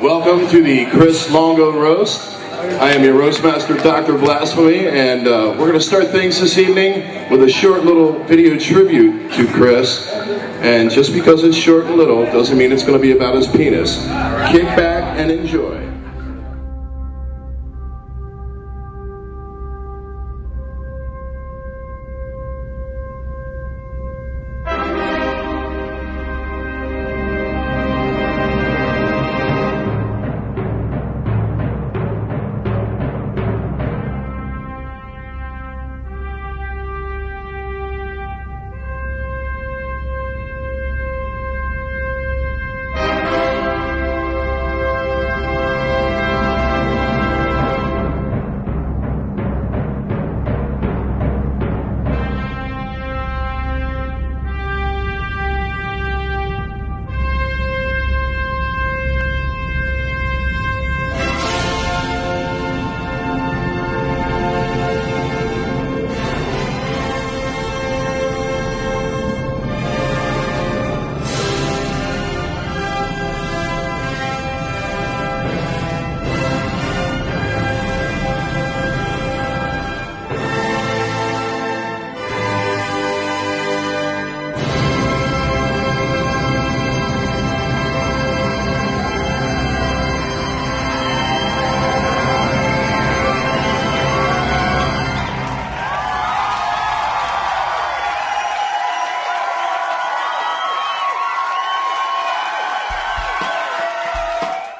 Welcome to the Chris Longo Roast. I am your roast master, Dr. Blasphemy, and we're going to start things this evening with a short little video tribute to Chris. And just because it's short and little doesn't mean it's going to be about his penis. Kick back and enjoy.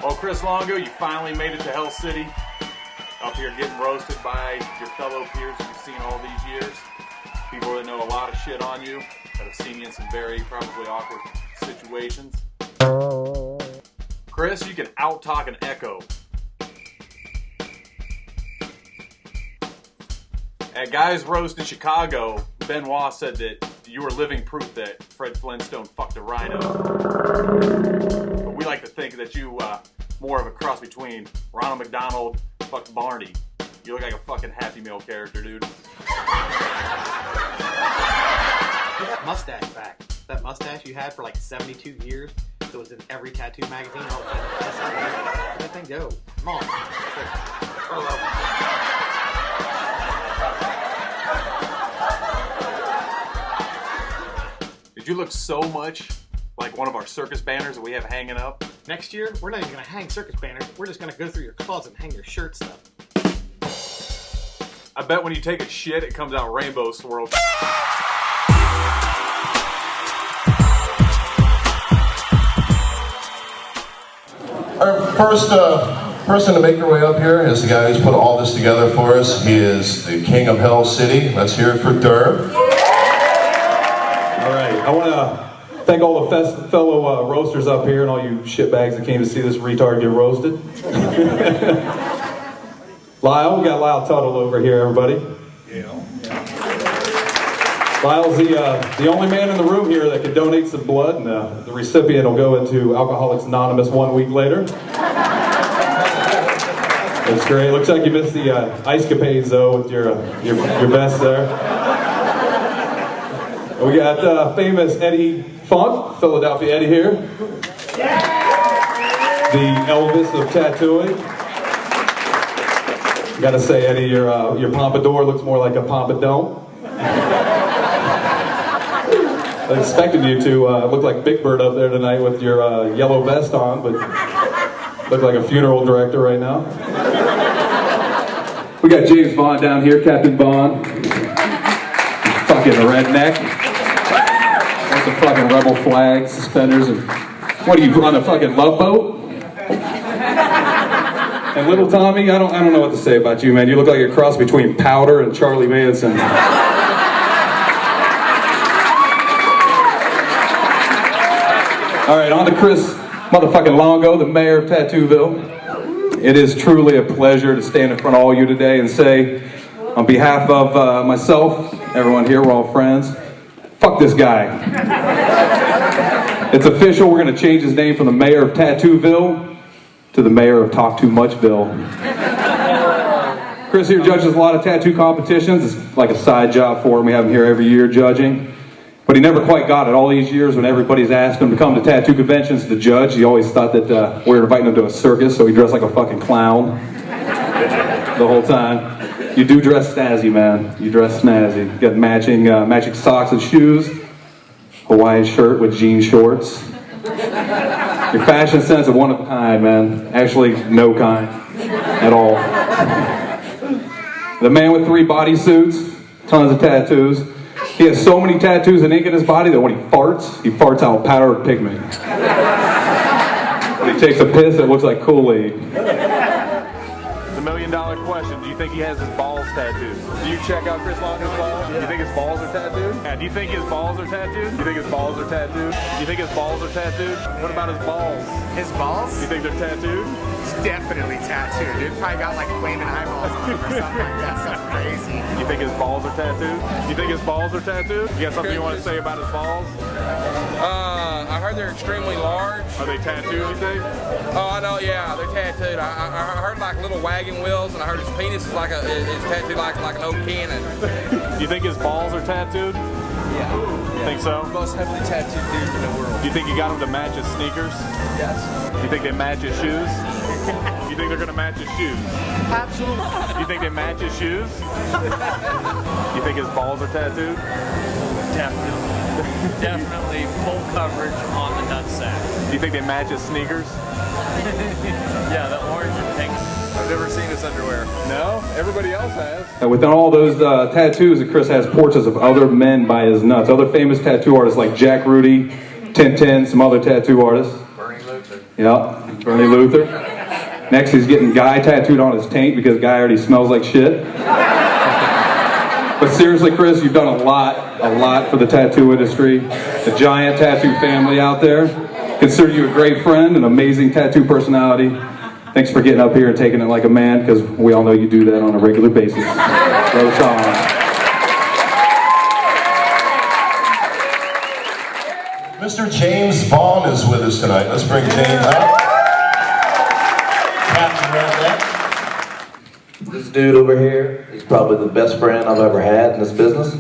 Well, Chris Longo, you finally made it to Hell City. Up here getting roasted by your fellow peers that you've seen all these years. People that know a lot of shit on you, that have seen you in some very probably awkward situations. Chris, you can out-talk an echo. At Guys Roast in Chicago, Benoit said that you were living proof that Fred Flintstone fucked a rhino. But we like to think that you more of a cross between Ronald McDonald and fucked Barney. You look like a fucking Happy Meal character, dude. That mustache back. That mustache you had for like 72 years that was in every tattoo magazine. Let that thing go. Come on. Did you look so much like one of our circus banners that we have hanging up? Next year, we're not even going to hang circus banners. We're just going to go through your closet and hang your shirt stuff. I bet when you take a shit, it comes out rainbow swirled. Our first person to make their way up here is the guy who's put all this together for us. He is the king of Hell City. Let's hear it for Durb. All right, I want to thank all the fellow roasters up here and all you shitbags that came to see this retard get roasted. Lyle, we got Lyle Tuttle over here, everybody. Yeah. Lyle's the only man in the room here that can donate some blood, and the recipient will go into Alcoholics Anonymous 1 week later. That's great. Looks like you missed the ice capades though with your vest there. And we got famous Eddie Funk, Philadelphia Eddie here. The Elvis of tattooing. Gotta say, Eddie, your pompadour looks more like a pompadome. I expected you to look like Big Bird up there tonight with your yellow vest on, but look like a funeral director right now. We got James Bond down here, Captain Bond. Fucking redneck. With the fucking rebel flag, suspenders, and what do you run, a fucking love boat? And little Tommy, I don't know what to say about you, man. You look like a cross between Powder and Charlie Manson. All right, on to Chris motherfucking Longo, the mayor of Tattooville. It is truly a pleasure to stand in front of all you today and say, on behalf of myself, everyone here, we're all friends, fuck this guy. It's official, we're going to change his name from the mayor of Tattooville to the mayor of Talk Too Muchville. Chris here judges a lot of tattoo competitions. It's like a side job for him. We have him here every year judging. But he never quite got it. All these years when everybody's asked him to come to tattoo conventions to judge, he always thought that we were inviting him to a circus, so he dressed like a fucking clown the whole time. You do dress snazzy, man. You dress snazzy. You got matching socks and shoes, Hawaiian shirt with jean shorts. Your fashion sense is one of a kind, man. Actually, no kind at all. The man with 3 bodysuits, tons of tattoos. He has so many tattoos and ink in his body that when he farts out powdered pigment. When he takes a piss, it looks like Kool-Aid. The $1 million question, do you think he has his balls tattooed? Do you check out Chris Longo's balls? Do you think his balls are tattooed? Yeah, do you think his balls are tattooed? Do you think his balls are tattooed? Do you think his balls are tattooed? What about his balls? His balls? Do you think they're tattooed? It's definitely tattooed, dude. Probably got like flaming eyeballs on him or something like that. Something crazy. You think his balls are tattooed? You think his balls are tattooed? You got something you want to say about his balls? I heard they're extremely large. Are they tattooed, you think? Oh, I know, yeah, they're tattooed. I heard like little wagon wheels, and I heard his penis is tattooed like an old cannon. Do you think his balls are tattooed? Yeah. Think so? Most heavily tattooed dude in the world. Do you think you got him to match his sneakers? Yes. Do you think they match his shoes? Do you think they're gonna match his shoes? Absolutely. Do you think they match his shoes? Do you think his balls are tattooed? Definitely. Definitely full coverage on the nutsack. Do you think they match his sneakers? Yeah, the orange and pink. I've never seen his underwear. No? Everybody else has. And within all those tattoos, Chris has portraits of other men by his nuts. Other famous tattoo artists like Jack Rudy, Tintin, some other tattoo artists. Bernie Luther. Yeah, Bernie Luther. Next, he's getting Guy tattooed on his taint because Guy already smells like shit. But seriously, Chris, you've done a lot for the tattoo industry. The giant tattoo family out there. Consider you a great friend, an amazing tattoo personality. Thanks for getting up here and taking it like a man, because we all know you do that on a regular basis. Roast on. Mr. James Vaughn is with us tonight. Let's bring James up. Captain Redneck. This dude over here is probably the best friend I've ever had in this business.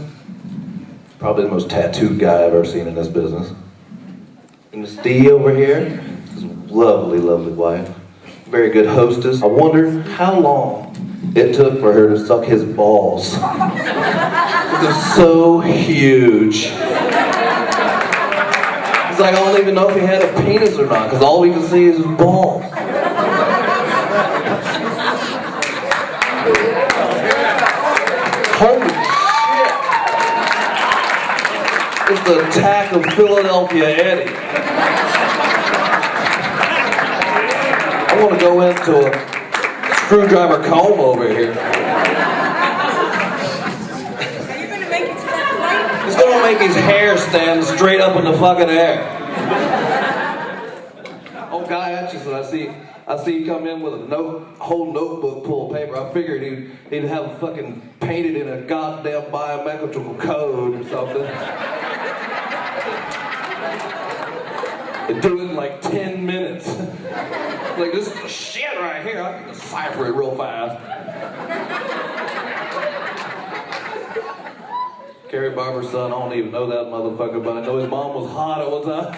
Probably the most tattooed guy I've ever seen in this business. And Miss D over here is a lovely, lovely wife. Very good hostess. I wonder how long it took for her to suck his balls. They're so huge. It's like I don't even know if he had a penis or not, because all we can see is his balls. Holy shit! It's the attack of Philadelphia Eddie. I want to go into a screwdriver comb over here. Are you going to make it to that flight? It's going to make his hair stand straight up in the fucking air. Oh, Guy Hutchison, I see you come in with a whole notebook full of paper. I figured he'd have fucking painted in a goddamn biometrical code or something. And do it in like 10 minutes. Like, this is the shit right here. I can decipher it real fast. Carrie Barber's son, I don't even know that motherfucker, but I know his mom was hot at one time.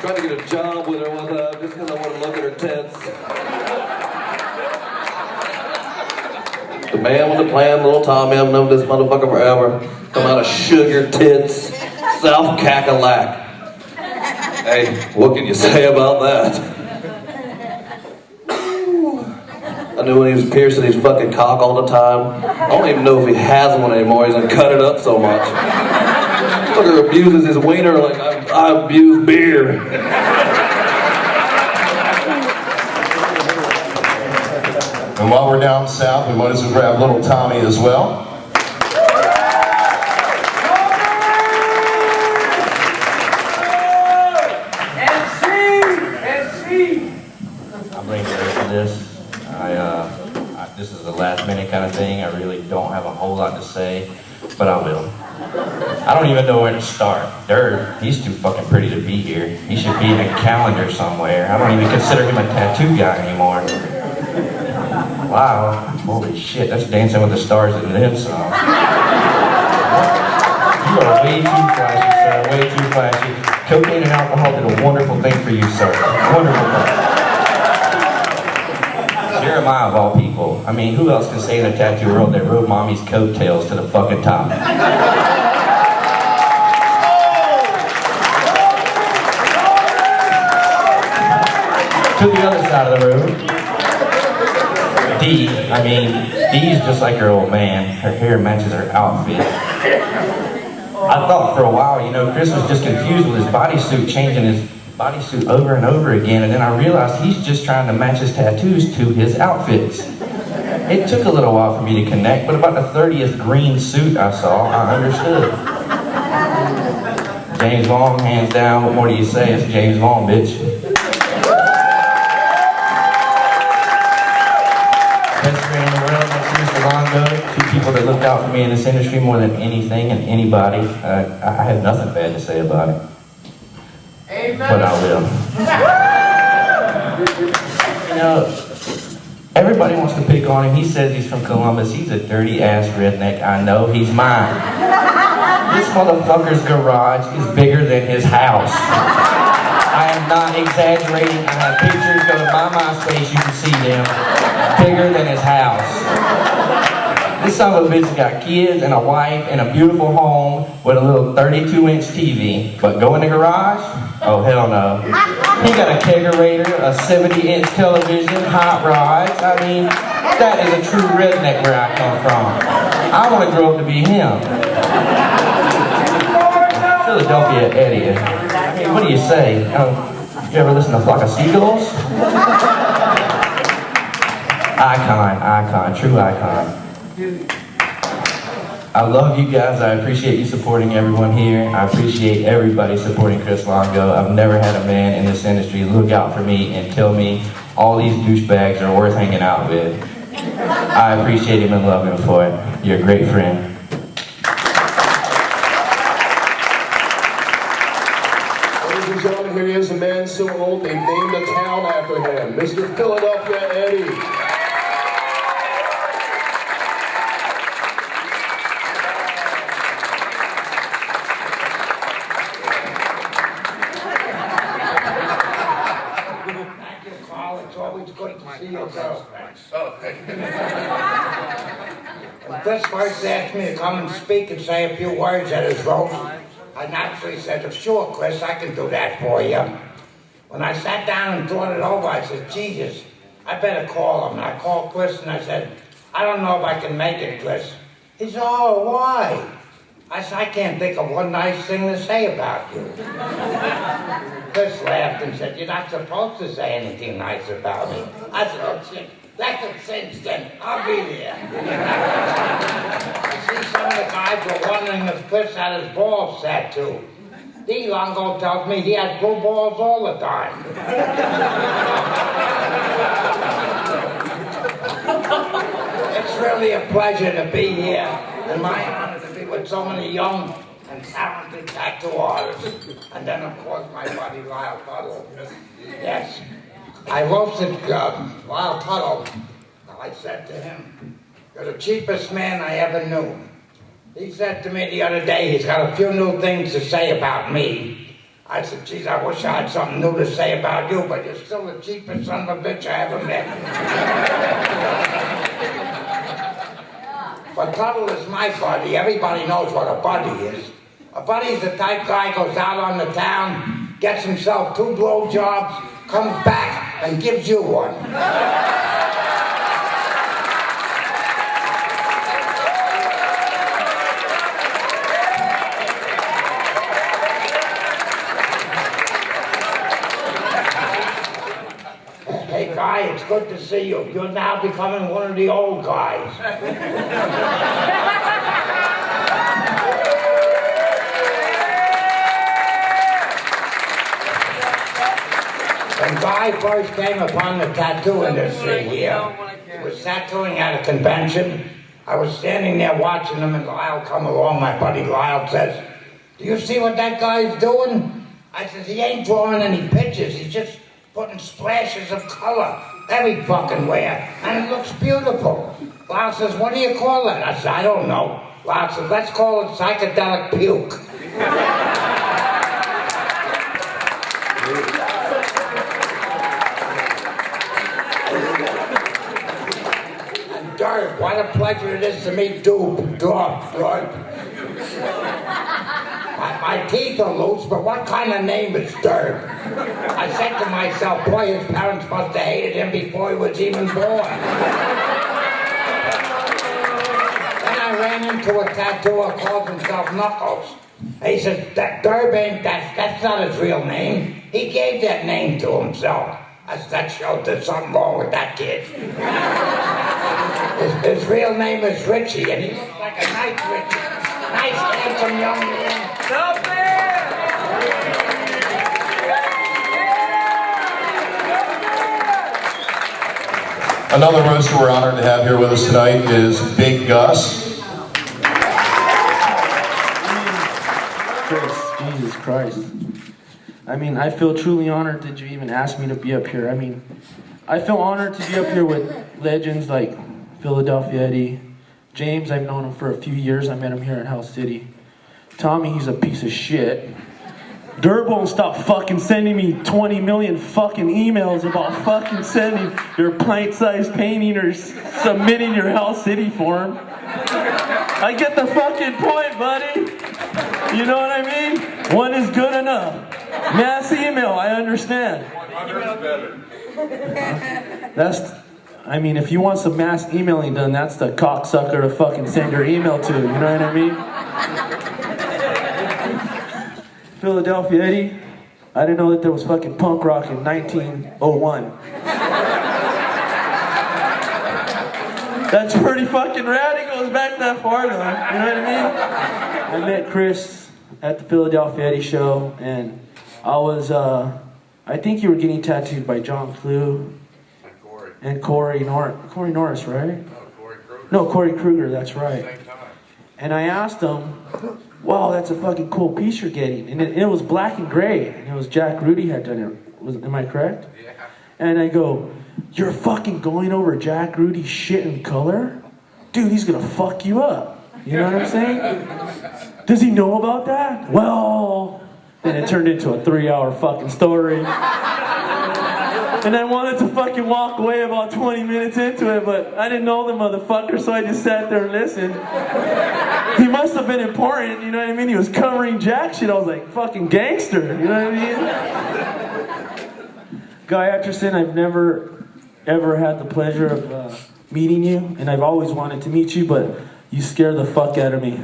Tried to get a job with her one time just because I want to look at her tits. The man with the plan, little Tommy, I've known this motherfucker forever. Come out of sugar tits, South Cackalack. Hey, what can you say about that? I knew when he was piercing his fucking cock all the time. I don't even know if he has one anymore. He's gonna cut it up so much. Fucker abuses his wiener like I abuse beer. And while we're down south, we might as well grab little Tommy as well. I'm bringing ready for this. This is a last minute kind of thing. I really don't have a whole lot to say, but I will. I don't even know where to start. He's too fucking pretty to be here. He should be in a calendar somewhere. I don't even consider him a tattoo guy anymore. Wow, holy shit, that's Dancing with the Stars and them song. You are way too flashy, sir, way too flashy. Cocaine and alcohol did a wonderful thing for you, sir. Wonderful thing. Jeremiah, of all people. I mean, who else can say in the tattoo world that rode mommy's coattails to the fucking top? To the other side of the room, Dee. I mean, Dee's just like her old man. Her hair matches her outfit. I thought for a while, you know, Chris was just confused with his bodysuit, changing his bodysuit over and over again, and then I realized he's just trying to match his tattoos to his outfits. It took a little while for me to connect, but about the 30th green suit I saw, I understood. James Vaughn, hands down, what more do you say? It's James Vaughn, bitch. Best friend in the world, next to Mr. Longo, two people that looked out for me in this industry more than anything and anybody. I have nothing bad to say about it. But I will. You know, everybody wants to pick on him. He says he's from Columbus. He's a dirty-ass redneck. I know. He's mine. This motherfucker's garage is bigger than his house. I am not exaggerating. I have pictures. Go to my MySpace. You can see them. Bigger than his house. This son of a bitch got kids and a wife and a beautiful home with a little 32-inch TV. But go in the garage? Oh, hell no. He got a kegerator, a 70-inch television, hot rods. I mean, that is a true redneck where I come from. I want to grow up to be him. Philadelphia Eddie. I mean, what do you say? You ever listen to Flock of Seagulls? Icon, true icon. I love you guys. I appreciate you supporting everyone here. I appreciate everybody supporting Chris Longo. I've never had a man in this industry look out for me and tell me all these douchebags are worth hanging out with. I appreciate him and love him for it. You're a great friend. Ladies and gentlemen, here he is, a man so old they named a town after him, Mr. Philadelphia Eddie. When Chris first asked me to come and speak and say a few words at his roast, I naturally said, sure, Chris, I can do that for you. When I sat down and thought it over, I said, Jesus, I better call him. And I called Chris and I said, I don't know if I can make it, Chris. He said, oh, why? I said, I can't think of one nice thing to say about you. Chris laughed and said, you're not supposed to say anything nice about me. I said, oh, shit. That's a cinch then. I'll be there. I see some of the guys were wondering if Chris had his balls tattooed. D. Longo tells me he has blue balls all the time. It's really a pleasure to be here, and my honor to be with so many young and talented tattoo artists. And then, of course, my buddy Lyle Tuttle. Yes. I roasted Lyle Tuttle. I said to him, you're the cheapest man I ever knew. He said to me the other day, he's got a few new things to say about me. I said, geez, I wish I had something new to say about you, but you're still the cheapest son of a bitch I ever met. But Tuttle is my buddy. Everybody knows what a buddy is. A buddy's the type guy goes out on the town, gets himself 2 blowjobs, comes back and gives you one. Hey, Guy, it's good to see you. You're now becoming one of the old guys. When Guy first came upon the tattoo industry here, he was tattooing at a convention. I was standing there watching him, and Lyle come along. My buddy Lyle says, do you see what that guy's doing? I said, he ain't drawing any pictures. He's just putting splashes of color every fucking where, and it looks beautiful. Lyle says, what do you call that? I said, I don't know. Lyle says, let's call it psychedelic puke. And Derp, what a pleasure it is to meet Derp. My teeth are loose, but what kind of name is Derp? I said to myself, boy, his parents must have hated him before he was even born. Then I ran into a tattooer who calls himself Knuckles. He says, that Derp ain't, that's not his real name. He gave that name to himself. That showed there's something wrong with that kid. His real name is Richie, and he looks like a nice Richie. Nice, handsome young man. Stop Another roaster we're honored to have here with us tonight is Big Gus. Chris, Jesus Christ. I mean, I feel truly honored that you even asked me to be up here. I mean, I feel honored to be up here with legends like Philadelphia Eddie. James, I've known him for a few years. I met him here in Hell City. Tommy, he's a piece of shit. Derp won't stop fucking sending me 20 million fucking emails about fucking sending your pint-sized painting or submitting your Hell City form. I get the fucking point, buddy. You know what I mean? One is good enough. Mass email, I understand. I mean, if you want some mass emailing done, that's the cocksucker to fucking send your email to. You know what I mean? Philadelphia Eddie, I didn't know that there was fucking punk rock in 1901. That's pretty fucking rad. It goes back that far, though. You know what I mean? I met Chris at the Philadelphia Eddie show, and I think you were getting tattooed by John Clue. And Corey Norris, right? No, Corey Kruger, that's right. And I asked him, wow, that's a fucking cool piece you're getting. And it was black and gray. And it was Jack Rudy had done it. Am I correct? Yeah. And I go, you're fucking going over Jack Rudy's shit in color? Dude, he's gonna fuck you up. You know what I'm saying? Does he know about that? Well, then it turned into a 3-hour fucking story. And I wanted to fucking walk away about 20 minutes into it, but I didn't know the motherfucker, so I just sat there and listened. He must have been important, you know what I mean? He was covering jack shit. I was like, fucking gangster, you know what I mean? Guy Atchison, I've never, ever had the pleasure of meeting you, and I've always wanted to meet you, but you scare the fuck out of me.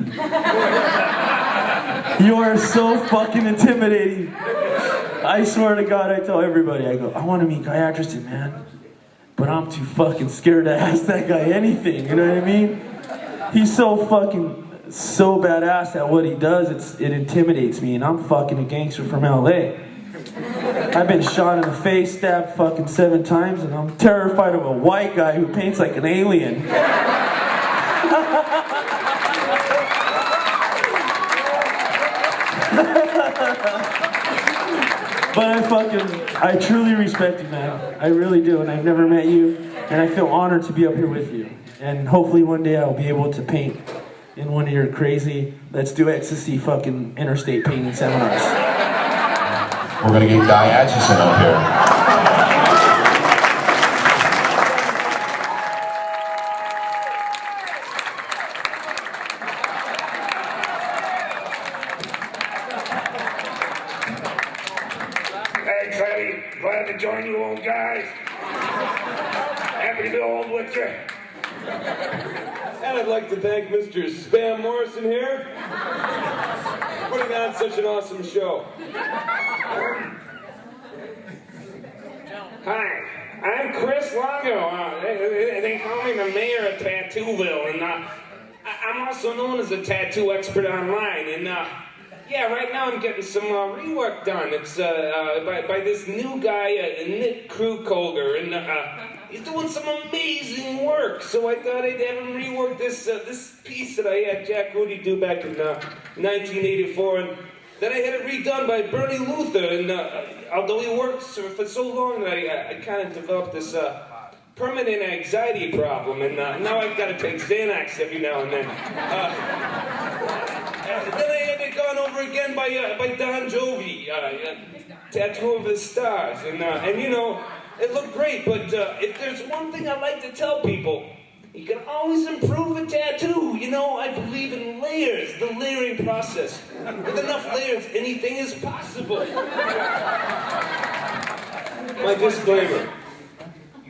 You are so fucking intimidating. I swear to God, I tell everybody, I go, I want to meet Guy Atchison, man. But I'm too fucking scared to ask that guy anything, you know what I mean? He's so badass at what he does, it intimidates me, and I'm fucking a gangster from LA. I've been shot in the face, stabbed fucking 7 times, and I'm terrified of a white guy who paints like an alien. But I truly respect you, man. I really do, and I've never met you, and I feel honored to be up here with you. And hopefully one day I'll be able to paint in one of your crazy, let's do ecstasy fucking interstate painting seminars. We're gonna get Guy Atchison up here. Glad to join you old guys. Happy to be old with you. And I'd like to thank Mr. Spam Morrison here for putting on such an awesome show. Hi, I'm Chris Longo. They call me the mayor of Tattooville, and I'm also known as a tattoo expert online. And yeah, right now I'm getting some rework done. It's by this new guy, Nick Krugkolger, and he's doing some amazing work. So I thought I'd have him rework this piece that I had Jack Rudy do back in 1984. And Then I had it redone by Bernie Luther, and although he worked for so long, I kind of developed this permanent anxiety problem, and now I've got to take Xanax every now and then. Then I had it gone over again by Don Jovi, Tattoo of the Stars, and you know, it looked great, but if there's one thing I like to tell people, you can always improve a tattoo. You know, I believe in layers, the layering process. With enough layers, anything is possible. My disclaimer.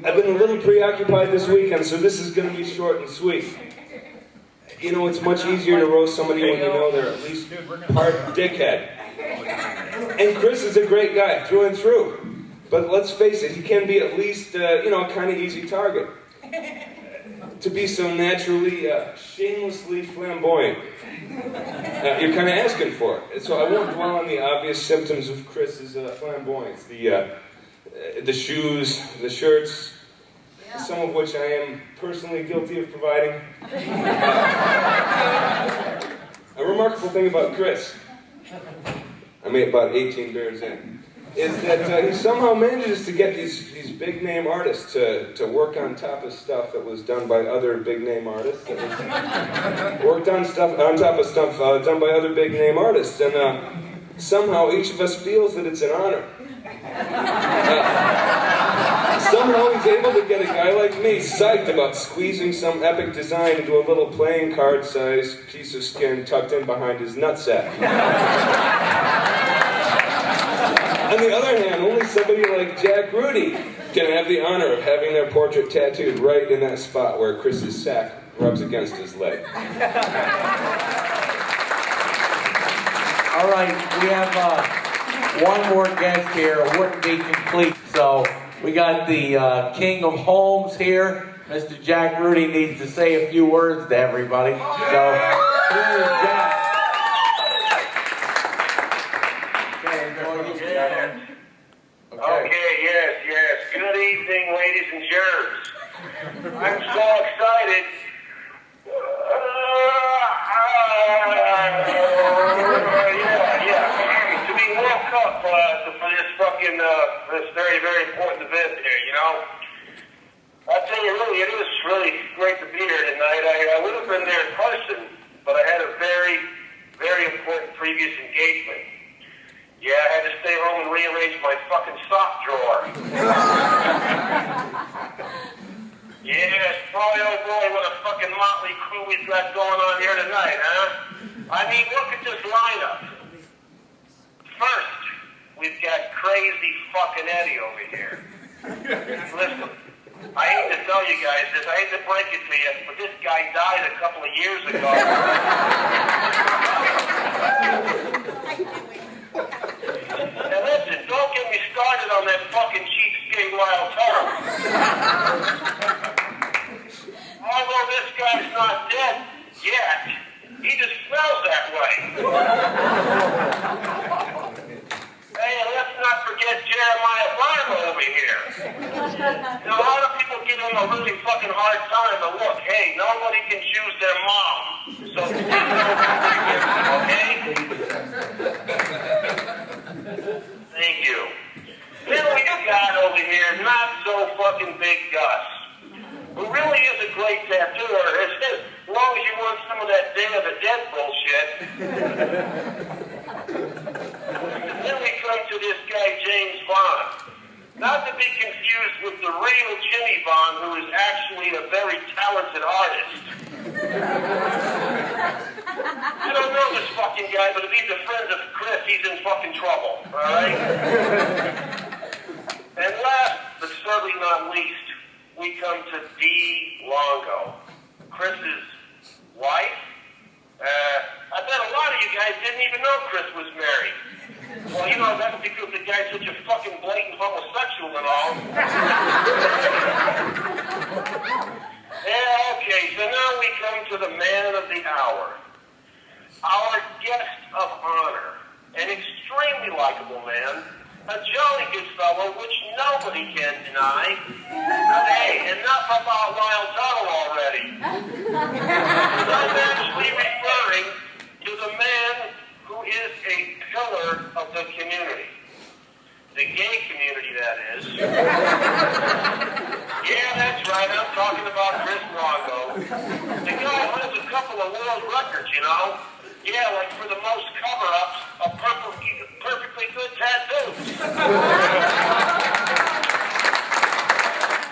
I've been a little preoccupied this weekend, so this is going to be short and sweet. You know, it's much easier to roast somebody when you know they're at least part dickhead. And Chris is a great guy, through and through. But let's face it, he can be at least, you know, a kind of easy target. To be so naturally, shamelessly flamboyant. You're kind of asking for it. So I won't dwell on the obvious symptoms of Chris's flamboyance. The shoes, the shirts, some of which I am personally guilty of providing. A remarkable thing about Chris, I made about 18 beers in, is that he somehow manages to get these big name artists to work on top of stuff that was done by other big name artists. That was worked on stuff on top of stuff done by other big name artists, and somehow each of us feels that it's an honor. Somehow he's able to get a guy like me psyched about squeezing some epic design into a little playing card-sized piece of skin tucked in behind his nutsack. On the other hand, only somebody like Jack Rudy can have the honor of having their portrait tattooed right in that spot where Chris's sack rubs against his leg. All right, we have one more guest here. It wouldn't be complete, so we got the King of Holmes here. Mr. Jack Rudy needs to say a few words to everybody. So, here's Jack. Okay, yes. Good evening, ladies and germs. I'm so excited. To be woke up for this fucking, this very, very important event here, you know? I tell you, really, it is really great to be here tonight. I would have been there in person, but I had a very, very important previous engagement. Yeah, I had to stay home and rearrange my fucking sock drawer. Yes, boy, oh boy, what a fucking motley crew we've got going on here tonight, huh? I mean, look at this lineup. First, we've got crazy fucking Eddie over here. Listen, I hate to tell you guys this, I hate to break it to you, but this guy died a couple of years ago. Now listen, don't get me started on that fucking cheapskate Lyle Terrell. Although this guy's not dead yet, he just smells that way. Hey, let's not forget Jeremiah Barber over here. Now, a lot of people give him a really fucking hard time, but look, hey, nobody can choose their mom. So, okay? Thank you. Then we got over here, not so fucking big Gus, who really is a great tattooer, as long as you want some of that Day of the Dead bullshit. Then we come to this guy, James Bond. Not to be confused with the real Jimmy Bond, who is actually a very talented artist. I don't know this fucking guy, but if he's a friend of Chris, he's in fucking trouble, alright? And last, but certainly not least, we come to D. Longo, Chris's wife. I bet a lot of you guys didn't even know Chris was married. Well, you know, that's because the guy's such a fucking blatant homosexual and all. Yeah, okay, so now we come to the man of the hour. Our guest of honor, an extremely likable man, a jolly good fellow, which nobody can deny. Hey, enough about Lyle Tuttle already. I'm actually referring to the man who is a pillar of the community. The gay community, that is. Yeah, that's right, I'm talking about Chris Longo. The guy holds a couple of world records, you know? Yeah, like for the most cover-ups of perfectly good tattoos.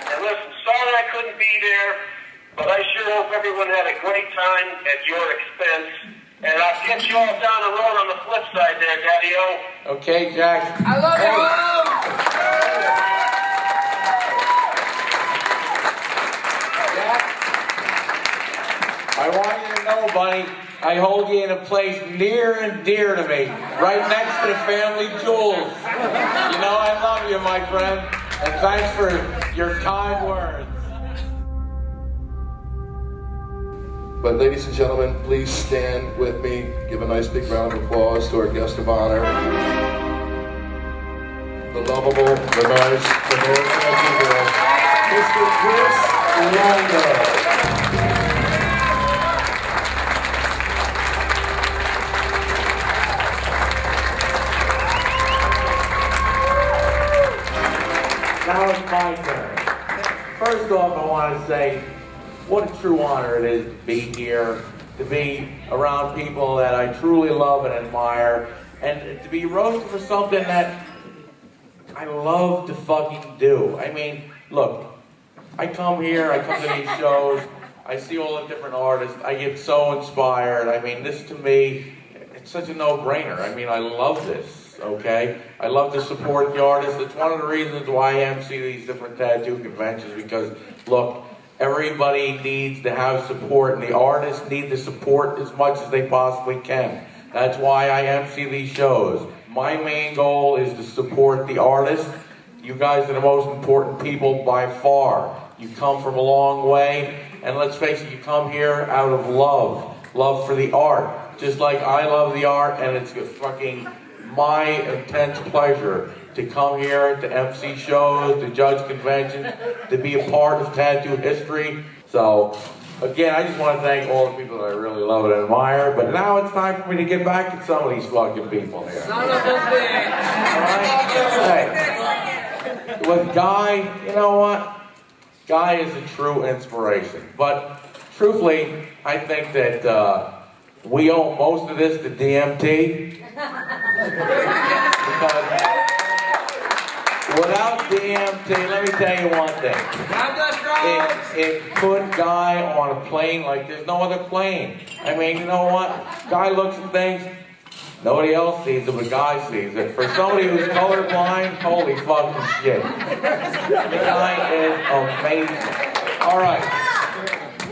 And listen, sorry I couldn't be there, but I sure hope everyone had a great time at your expense. And I'll catch you all down the road on the flip side there, Daddy-O. Okay, Jack. I love you! Jack, I want you to know, buddy, I hold you in a place near and dear to me, right next to the family jewels. You know I love you, my friend, and thanks for your kind words. But ladies and gentlemen, please stand with me. Give a nice big round of applause to our guest of honor. The lovable, the nice, the North Country girl, Mr. Chris Longo. Now it's my turn. First off, I want to say what a true honor it is to be here, to be around people that I truly love and admire, and to be roasted for something that I love to fucking do. I mean, look, I come here, I come to these shows, I see all the different artists, I get so inspired. I mean, this to me, it's such a no-brainer. I mean, I love this, okay? I love to support the artists. It's one of the reasons why I MC these different tattoo conventions, because, look, everybody needs to have support, and the artists need to support as much as they possibly can. That's why I MC these shows. My main goal is to support the artists. You guys are the most important people by far. You come from a long way, and let's face it, you come here out of love for the art. Just like I love the art, and it's fucking my intense pleasure to come here to MC shows, to judge conventions, to be a part of tattoo history. So, again, I just want to thank all the people that I really love and admire, but now it's time for me to get back at some of these fucking people here. Son of a bitch! Hey, with Guy, you know what? Guy is a true inspiration. But, truthfully, I think that we owe most of this to DMT. Because without DMT, let me tell you one thing. It put Guy on a plane like there's no other plane. I mean, you know what? Guy looks at things, nobody else sees it, but Guy sees it. For somebody who's colorblind, holy fucking shit. The guy is amazing. All right.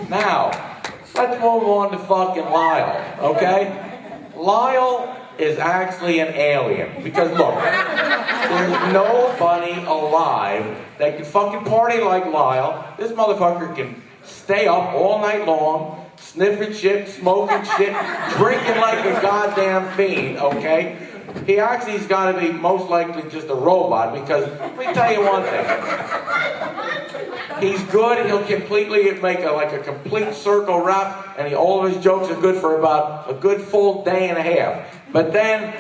Now, let's move on to fucking Lyle, okay? Lyle is actually an alien. Because look, there's nobody alive that can fucking party like Lyle. This motherfucker can stay up all night long, sniffing shit, smoking shit, drinking like a goddamn fiend, okay? He actually's got to be most likely just a robot, because let me tell you one thing. He's good, he'll completely make a complete circle rap, and all of his jokes are good for about a good full day and a half. But then,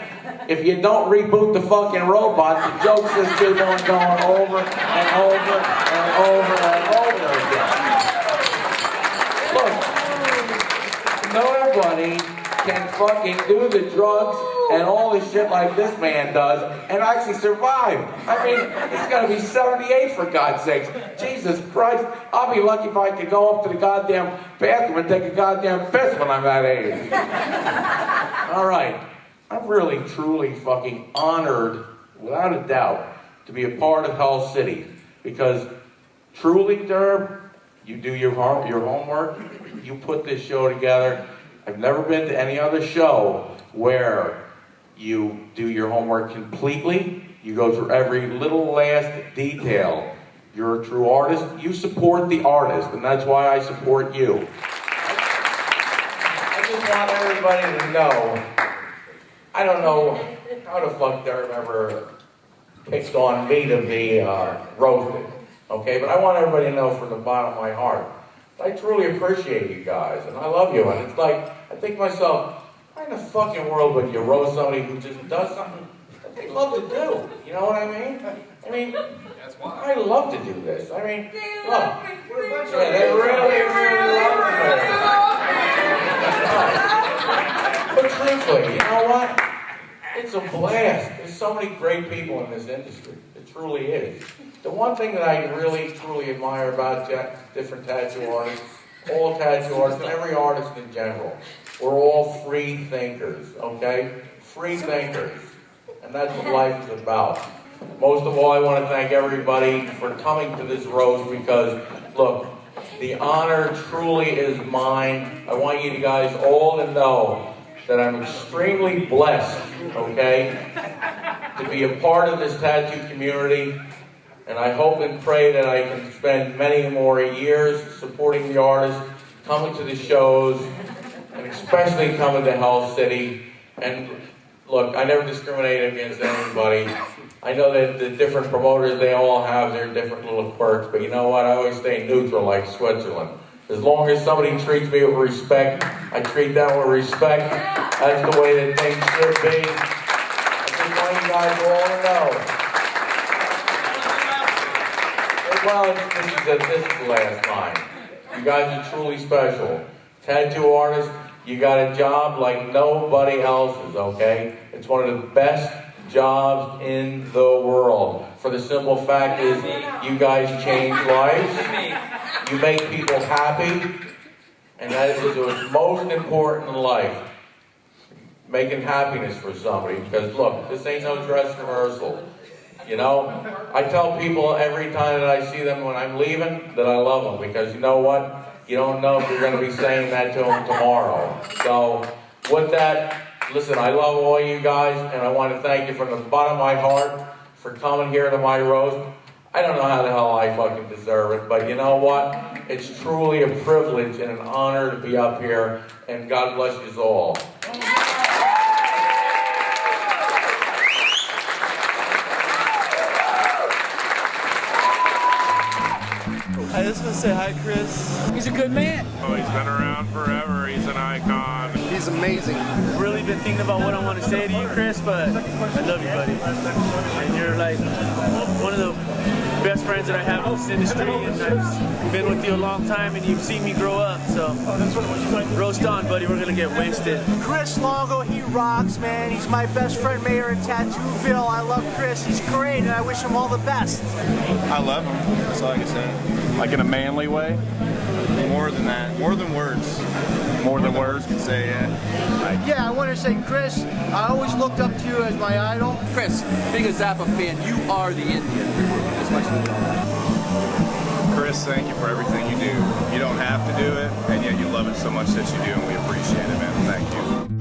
if you don't reboot the fucking robot, the jokes just keep on going over and over and over and over again. Look, nobody can fucking do the drugs and all the shit like this man does and actually survive. I mean, he's gonna be 78 for God's sakes. Jesus Christ, I'll be lucky if I could go up to the goddamn bathroom and take a goddamn piss when I'm that age. All right, I'm really, truly fucking honored, without a doubt, to be a part of Hell City. Because truly, Derb, you do your homework, you put this show together. I've never been to any other show where you do your homework completely. You go through every little last detail. You're a true artist. You support the artist, and that's why I support you. I just want everybody to know, I don't know how the fuck Derb ever picked on me to be roasted, okay? But I want everybody to know from the bottom of my heart, I truly appreciate you guys, and I love you. And it's like, I think to myself, why in the fucking world would you roast somebody who just does something that they love to do? You know what I mean? I mean, that's why I love to do this. I mean, look, yeah, they really love it. But truthfully, you know what? It's a blast. There's so many great people in this industry. It truly is. The one thing that I really, truly admire about different tattoo artists, all tattoo artists, and every artist in general, we're all free thinkers, okay? Free thinkers. And that's what life is about. Most of all, I want to thank everybody for coming to this roast because, look, the honor truly is mine. I want you guys all to know that I'm extremely blessed, okay, to be a part of this tattoo community. And I hope and pray that I can spend many more years supporting the artists, coming to the shows, and especially coming to Hell City. And look, I never discriminate against anybody. I know that the different promoters, they all have their different little quirks, but you know what? I always stay neutral like Switzerland. As long as somebody treats me with respect, I treat them with respect. That's the way that things should be. I just want you guys all to know. Well, this is the last time. You guys are truly special. Tattoo artists, you got a job like nobody else's, okay? It's one of the best jobs in the world. For the simple fact is, you guys change lives. You make people happy. And that is what's most important in life. Making happiness for somebody. Because look, this ain't no dress rehearsal. You know, I tell people every time that I see them when I'm leaving that I love them because you know what? You don't know if you're going to be saying that to them tomorrow. So, with that, listen, I love all you guys and I want to thank you from the bottom of my heart for coming here to my roast. I don't know how the hell I fucking deserve it, but you know what? It's truly a privilege and an honor to be up here, and God bless you all. I just want to say hi, Chris. He's a good man. Oh, he's been around forever. He's an icon. He's amazing. Really been thinking about what I want to say to you, Chris, but I love you, buddy. And you're like one of the best friends that I have in this industry, and I've been with you a long time, and you've seen me grow up, so roast on, buddy. We're going to get wasted. Chris Longo, he rocks, man. He's my best friend mayor in Tattooville. I love Chris. He's great, and I wish him all the best. I love him. That's all I can say. Like in a manly way? More than that. More than words. More than words can say, yeah. Yeah, I want to say, Chris, I always looked up to you as my idol. Chris, being a Zappa fan, you are the Indian. Chris, thank you for everything you do. You don't have to do it, and yet you love it so much that you do, and we appreciate it, man. Thank you.